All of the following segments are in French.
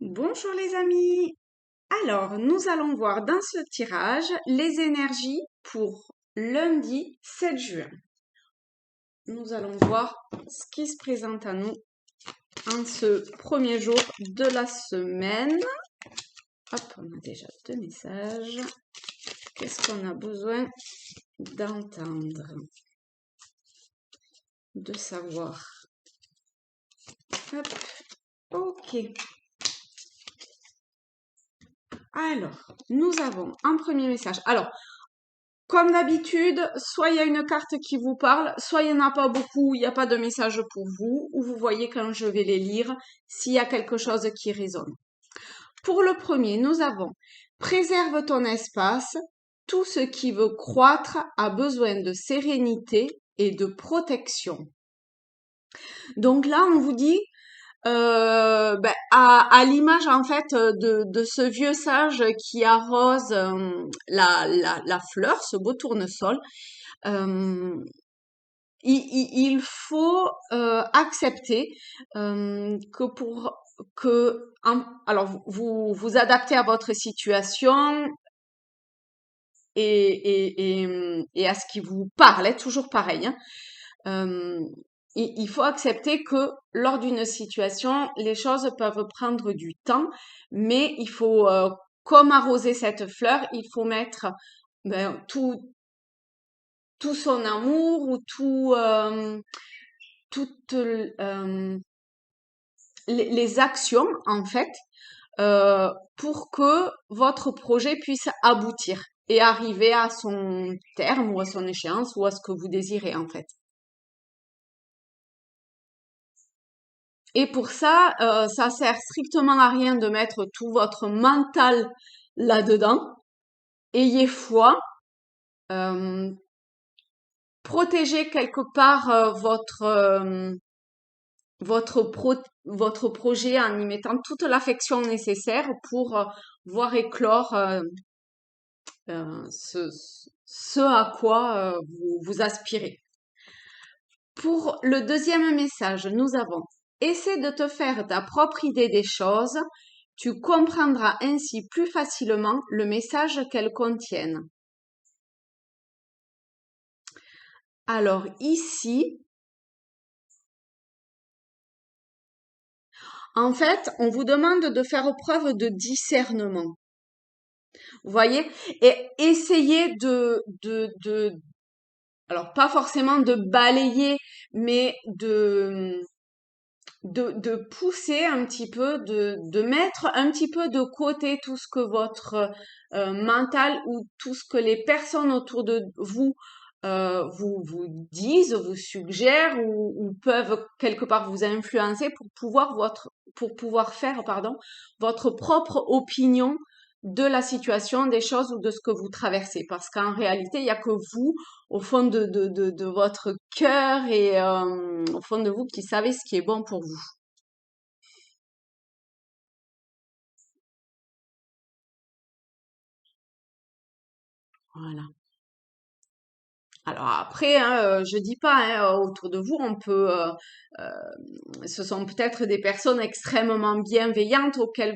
Bonjour les amis. Alors, nous allons voir dans ce tirage les énergies pour lundi 7 juin. Nous allons voir ce qui se présente à nous en ce premier jour de la semaine. Hop, on a déjà deux messages. Qu'est-ce qu'on a besoin d'entendre, de savoir? Hop, ok. Alors, nous avons un premier message. Alors, comme d'habitude, soit il y a une carte qui vous parle, soit il n'y en a pas beaucoup, il n'y a pas de message pour vous, ou vous voyez quand je vais les lire s'il y a quelque chose qui résonne. Pour le premier, nous avons préserve ton espace, tout ce qui veut croître a besoin de sérénité et de protection. Donc là, on vous dit, à l'image en fait de ce vieux sage qui arrose la fleur, ce beau tournesol, euh, il faut accepter que pour que alors vous adaptez à votre situation et à ce qui vous parle, hein, toujours pareil. Hein. Euh, il faut accepter que lors d'une situation, les choses peuvent prendre du temps, mais il faut, comme arroser cette fleur, il faut mettre tout son amour ou toutes les actions, en fait, pour que votre projet puisse aboutir et arriver à son terme ou à son échéance ou à ce que vous désirez, en fait. Et pour ça, ça sert strictement à rien de mettre tout votre mental là-dedans. Ayez foi, euh, protégez quelque part votre projet en y mettant toute l'affection nécessaire pour voir éclore ce à quoi vous aspirez. Pour le deuxième message, nous avons essaie de te faire ta propre idée des choses, tu comprendras ainsi plus facilement le message qu'elles contiennent. Alors ici, en fait, on vous demande de faire preuve de discernement. Vous voyez? Et essayez alors pas forcément de balayer, mais de pousser un petit peu, de mettre un petit peu de côté tout ce que votre mental ou tout ce que les personnes autour de vous vous disent, vous suggèrent ou peuvent quelque part vous influencer pour pouvoir faire votre propre opinion de la situation, des choses ou de ce que vous traversez. Parce qu'en réalité, il n'y a que vous, au fond de votre cœur et au fond de vous, qui savez ce qui est bon pour vous. Voilà. Alors après, hein, je dis pas, hein, autour de vous, on peut, ce sont peut-être des personnes extrêmement bienveillantes auxquelles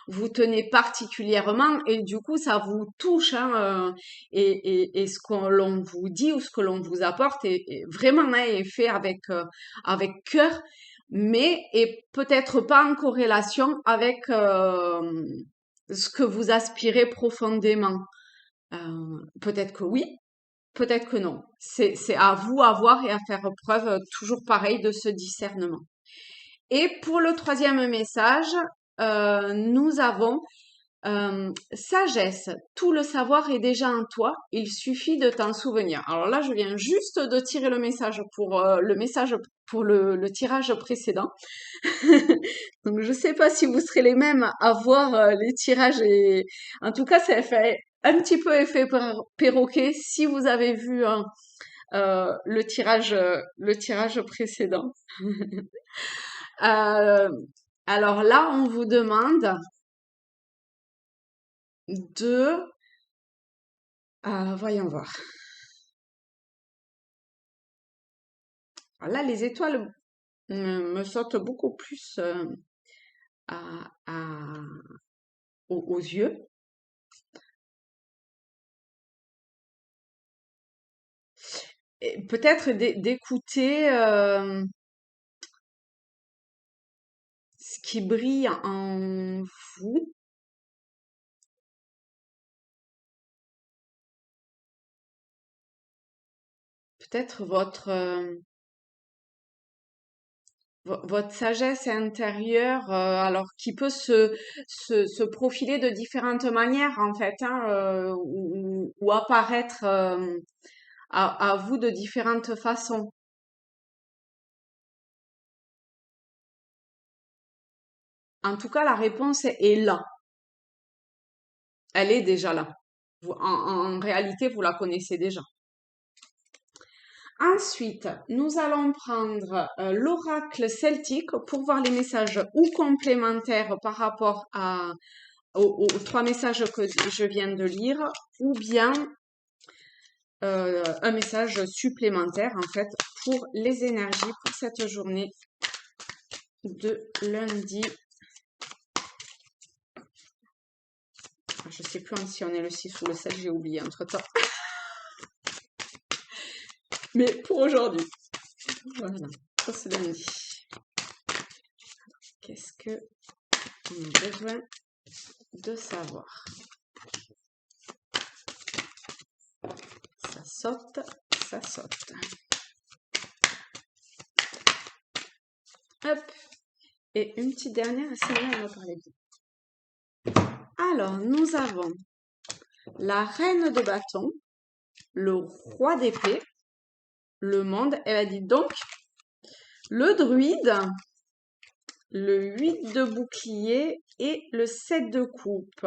vous tenez particulièrement et du coup ça vous touche, hein, et ce que l'on vous dit ou ce que l'on vous apporte est vraiment hein, est fait avec cœur, mais est peut-être pas en corrélation avec ce que vous aspirez profondément. Peut-être que oui, peut-être que non. C'est à vous à voir et à faire preuve toujours pareil de ce discernement. Et pour le troisième message, nous avons sagesse. Tout le savoir est déjà en toi. Il suffit de t'en souvenir. Alors là, je viens juste de tirer le message pour le tirage précédent. Donc je sais pas si vous serez les mêmes à voir les tirages et en tout cas, ça fait un petit peu effet perroquet si vous avez vu hein, le tirage précédent. Euh, alors là, on vous demande de... voyons voir. Alors là, les étoiles me sautent beaucoup plus. à, à- aux yeux. Et peut-être d'écouter ce qui brille en vous, peut-être votre sagesse intérieure, alors qui peut se profiler de différentes manières en fait, hein, ou apparaître à vous de différentes façons. En tout cas, la réponse est là. Elle est déjà là. En réalité, vous la connaissez déjà. Ensuite, nous allons prendre l'oracle celtique pour voir les messages ou complémentaires par rapport aux trois messages que je viens de lire, ou bien un message supplémentaire en fait pour les énergies pour cette journée de lundi. Je sais plus si on est le 6 ou le 7, j'ai oublié entre-temps. Mais pour aujourd'hui, voilà, pour ce lundi. Qu'est-ce que on a besoin de savoir? Ça saute, ça saute. Hop. Et une petite dernière, sinon on va parler bien. Alors, nous avons la reine de bâton, le roi d'épée, le monde. Elle a dit donc le druide, le 8 de bouclier et le 7 de coupe.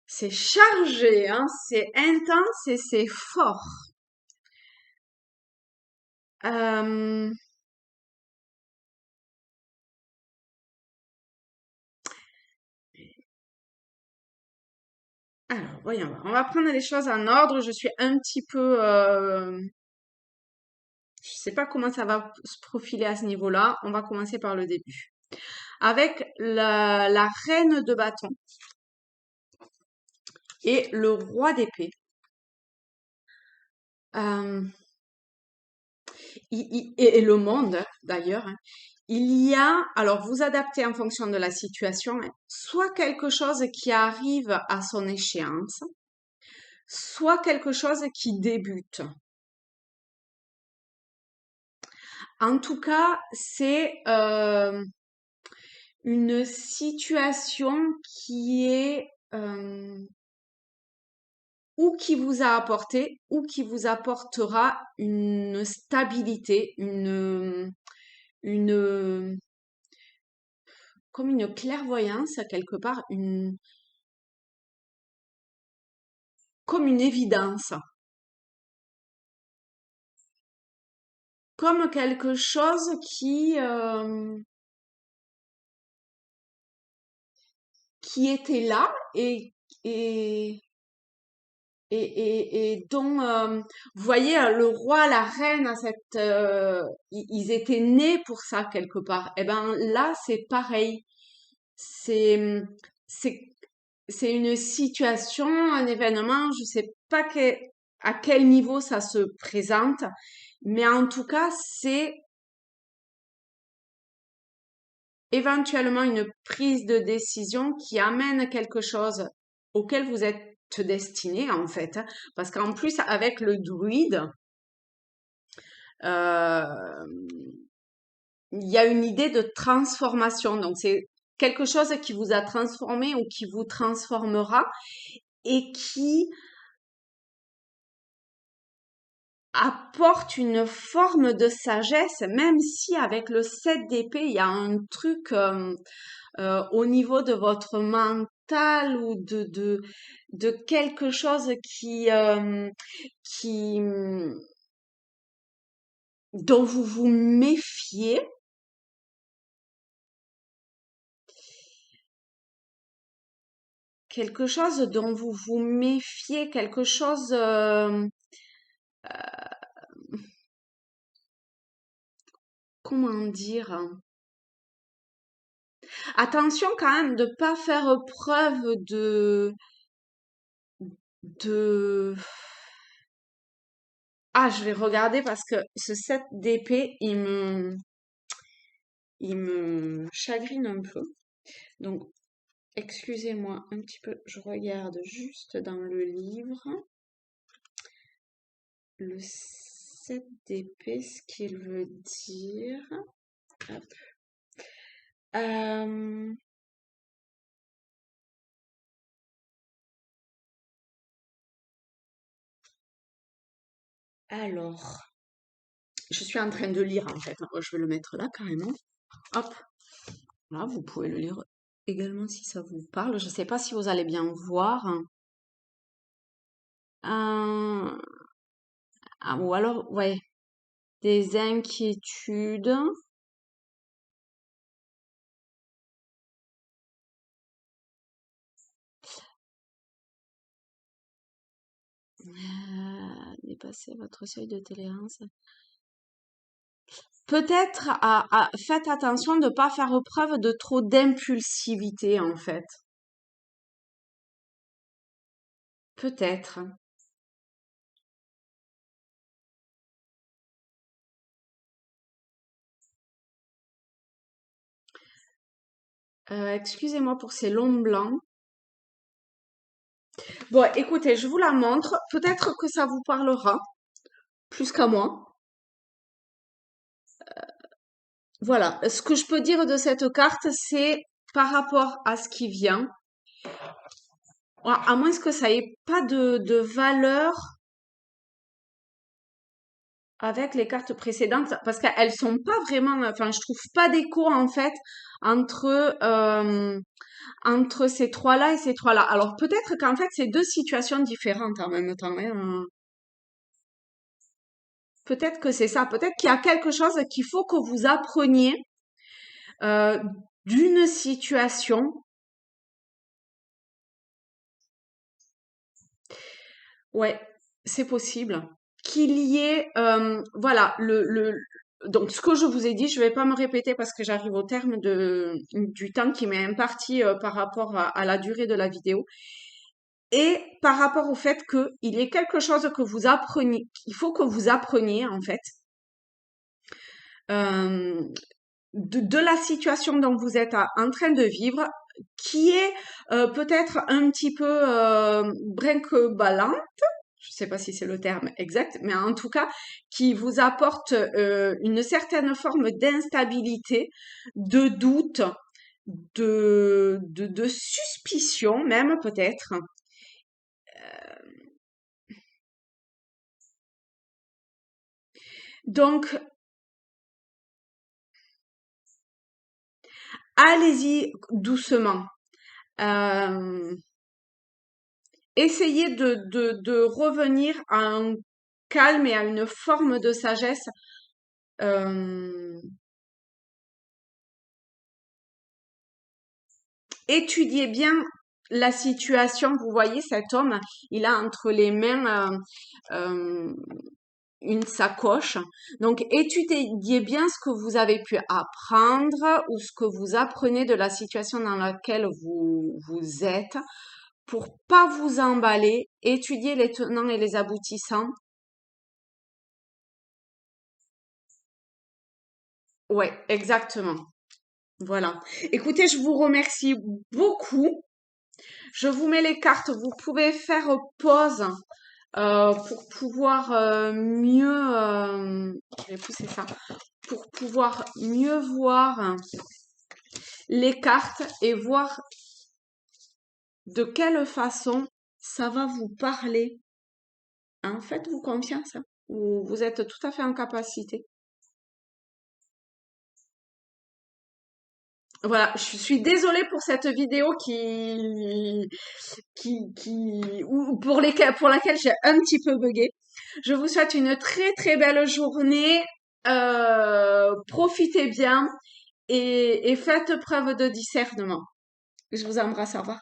C'est chargé, hein, c'est intense et c'est fort. Euh, alors, voyons voir. On va prendre les choses en ordre. Je suis un petit peu... je sais pas comment ça va se profiler à ce niveau-là. On va commencer par le début. Avec la reine de bâton et le roi d'épée. Euh, et le monde, d'ailleurs, hein. Il y a, alors vous adaptez en fonction de la situation, hein, soit quelque chose qui arrive à son échéance, soit quelque chose qui débute. En tout cas, c'est une situation qui est ou qui vous a apporté ou qui vous apportera une stabilité, une comme une clairvoyance quelque part, comme une évidence, comme quelque chose qui était là et et dont, vous voyez, le roi, la reine, ils étaient nés pour ça quelque part. Et ben là, c'est pareil. C'est, c'est, c'est une situation, un événement, je sais pas à quel niveau ça se présente, mais en tout cas, c'est éventuellement une prise de décision qui amène quelque chose auquel vous êtes destiné en fait, hein. Parce qu'en plus avec le druide, euh, il y a une idée de transformation. Donc c'est quelque chose qui vous a transformé ou qui vous transformera et qui apporte une forme de sagesse, même si avec le 7 d'épée, il y a un truc au niveau de votre mental ou de quelque chose qui, dont vous vous méfiez, quelque chose dont vous vous méfiez, quelque chose, comment dire? Attention quand même de pas faire preuve de... Ah, je vais regarder parce que ce 7 d'épée, il me chagrine un peu. Donc, excusez-moi un petit peu, je regarde juste dans le livre. Le 7 d'épée, ce qu'il veut dire. Hop. Euh, alors, je suis en train de lire en fait. Je vais le mettre là carrément. Hop, là, vous pouvez le lire également si ça vous parle. Je ne sais pas si vous allez bien voir. Euh, ou alors, ouais, des inquiétudes. Dépasser votre seuil de tolérance. Peut-être faites attention de ne pas faire preuve de trop d'impulsivité en fait. Peut-être. Excusez-moi pour ces longs blancs. Bon, écoutez, je vous la montre. Peut-être que ça vous parlera plus qu'à moi. Voilà. Ce que je peux dire de cette carte, c'est par rapport à ce qui vient, à moins que ça ait pas de valeur avec les cartes précédentes, parce qu'elles sont pas vraiment, enfin, je trouve pas d'écho en fait entre entre ces trois-là et ces trois-là. Alors peut-être qu'en fait c'est deux situations différentes en même temps, hein. Peut-être que c'est ça. Peut-être qu'il y a quelque chose qu'il faut que vous appreniez euh, d'une situation. Ouais, c'est possible. Qu'il y ait, voilà, donc ce que je vous ai dit, je vais pas me répéter parce que j'arrive au terme du temps qui m'est imparti par rapport à la durée de la vidéo. Et par rapport au fait qu'il y ait quelque chose que vous appreniez, qu'il faut que vous appreniez en fait, euh, de la situation dont vous êtes en train de vivre, qui est peut-être un petit peu brinque-ballant. Je ne sais pas si c'est le terme exact, mais en tout cas, qui vous apporte une certaine forme d'instabilité, de doute, de suspicion même peut-être. Donc, allez-y doucement. Euh, essayez de revenir à un calme et à une forme de sagesse. Euh, étudiez bien la situation. Vous voyez, cet homme, il a entre les mains euh, une sacoche. Donc, étudiez bien ce que vous avez pu apprendre ou ce que vous apprenez de la situation dans laquelle vous êtes pour pas vous emballer. Étudiez les tenants et les aboutissants. Ouais, exactement. Voilà. Écoutez, je vous remercie beaucoup. Je vous mets les cartes. Vous pouvez faire pause pour pouvoir mieux. Je vais pousser ça. Pour pouvoir mieux voir les cartes et voir de quelle façon ça va vous parler. Hein, faites-vous confiance, hein, ou vous êtes tout à fait en capacité. Voilà, je suis désolée pour cette vidéo ou pour laquelle j'ai un petit peu bugué. Je vous souhaite une très très belle journée. Profitez bien et faites preuve de discernement. Je vous embrasse, au revoir.